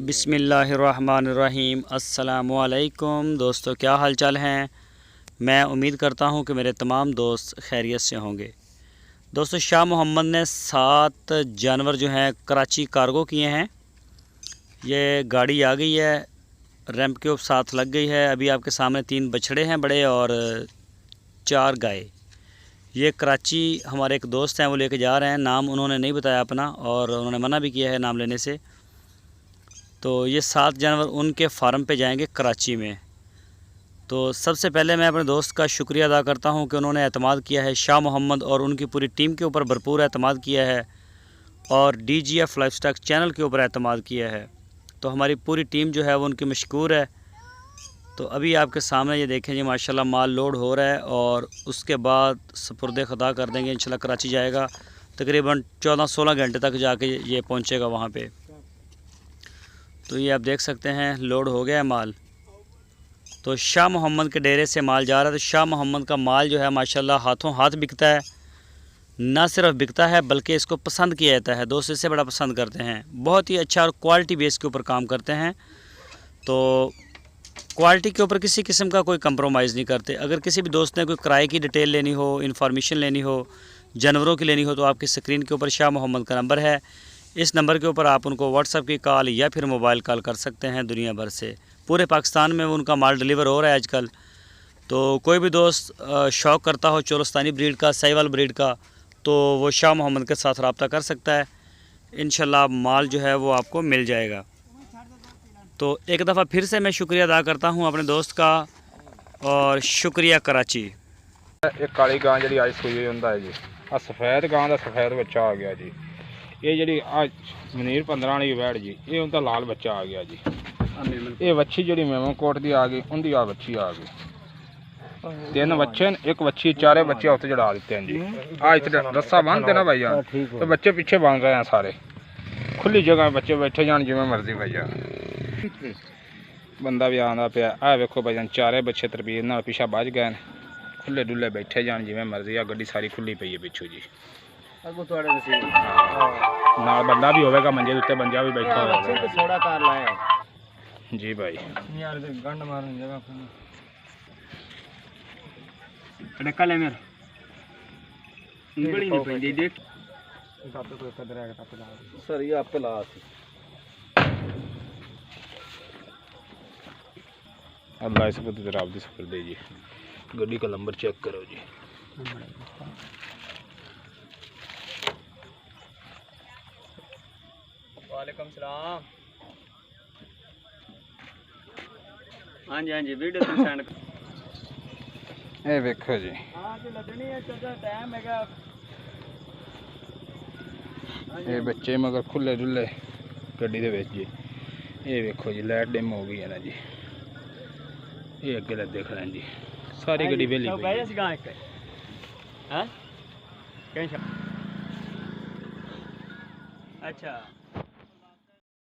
बिस्मिल्लाहिर्रहमानिर्रहीम। अस्सलामुअलैकुम दोस्तों, क्या हाल चाल हैं। मैं उम्मीद करता हूं कि मेरे तमाम दोस्त खैरियत से होंगे। दोस्तों, शाह मोहम्मद ने 7 जानवर जो हैं कराची कार्गो किए हैं। ये गाड़ी आ गई है, रैंप के ऊपर साथ लग गई है। अभी आपके सामने 3 बछड़े हैं बड़े और 4 गाय। ये कराची हमारे एक दोस्त हैं, वो लेके जा रहे हैं। नाम उन्होंने नहीं बताया अपना और उन्होंने मना भी किया है नाम लेने से। तो ये 7 जानवर उनके फार्म पे जाएंगे कराची में। तो सबसे पहले मैं अपने दोस्त का शुक्रिया अदा करता हूं कि उन्होंने एतमाद किया है, शाह मोहम्मद और उनकी पूरी टीम के ऊपर भरपूर एतमाद किया है और DGF लाइफस्टाइल चैनल के ऊपर एतमाद किया है। तो हमारी पूरी टीम जो है वो उनकी मशकूर है। तो अभी आपके सामने ये देखें जी, माशाल्लाह माल लोड हो रहा है और उसके बाद सपुर्दे खुदा कर देंगे। इंशाल्लाह कराची जाएगा, तकरीबन 14-16 घंटे तक जाके ये पहुँचेगा वहाँ पर। तो ये आप देख सकते हैं लोड हो गया है माल। तो शाह मोहम्मद के डेरे से माल जा रहा है। तो शाह मोहम्मद का माल जो है माशाल्लाह हाथों हाथ बिकता है। ना सिर्फ बिकता है बल्कि इसको पसंद किया जाता है। दोस्त इससे बड़ा पसंद करते हैं। बहुत ही अच्छा और क्वालिटी बेस के ऊपर काम करते हैं। तो क्वालिटी के ऊपर किसी किस्म का कोई कंप्रोमाइज़ नहीं करते। अगर किसी भी दोस्त ने कोई किराए की डिटेल लेनी हो, इन्फॉर्मेशन लेनी हो, जानवरों की लेनी हो, तो आपकी स्क्रीन के ऊपर शाह मोहम्मद का नंबर है। इस नंबर के ऊपर आप उनको व्हाट्सएप की कॉल या फिर मोबाइल कॉल कर सकते हैं। दुनिया भर से, पूरे पाकिस्तान में उनका माल डिलीवर हो रहा है आजकल। तो कोई भी दोस्त शौक़ करता हो चोलस्तानी ब्रीड का, साहिवाल ब्रीड का, तो वो शाह मोहम्मद के साथ रब्ता कर सकता है। इंशाल्लाह माल जो है वो आपको मिल जाएगा। तो एक दफ़ा फिर से मैं शुक्रिया अदा करता हूँ अपने दोस्त का, और शुक्रिया कराची। एक काली गां जी आज सूई होंदा है जी। आ सफेद गां का सफेद बच्चा आ गया जी। ये जी आज मनीर 15 वाली वैड़ जी, ये उनका लाल बच्चा आ गया जी। ये बच्ची जी मेमन कोट की आ गई, उनकी आ बच्ची आ गई। 3 बच्चे, एक बच्ची, 4 बच्चे उत्ते चढ़ा दिते हैं जी। आज रस्सा बांधते ना भाई जान, तो बच्चे पीछे बांध रहे हैं सारे। खुली जगह बच्चे बैठे जान जिमें मर्जी भाई जान। बंदा भी आंदा पिया। आ वेखो भाई जान, 4 बच्चे तरबीर नाल पिछा बज गए। खुले डुले बैठे जान जिमें मर्जी। आ गड्डी सारी खुली पई है पिछू जी। नाल बंदा भी होगा, मंजे उत्ते बंजा भी बैठा होगा जी भाई। यार गंड मारने जगह अड़का ले मेरे बड़ी नहीं पेंदी देख तापे कोई कदर है तापे ला सर। ये आप पे ला अल्लाह इस पर तो आप दी सफर दे जी। गड्डी का नंबर चेक करो जी। वालेकुम सलाम। हाँ जी हाँ जी, वीडियो तुम सेंड कर। ये देखो जी, हाँ जी लगनी है चाचा, टाइम हैगा। ये बच्चे मगर खुले डुले गड्डी दे विच जी। ये देखो जी, लाइट डिम हो गई है ना जी। ये अगे देख रहे हैं जी, सारी गड्डी वेली पई है। हां अच्छा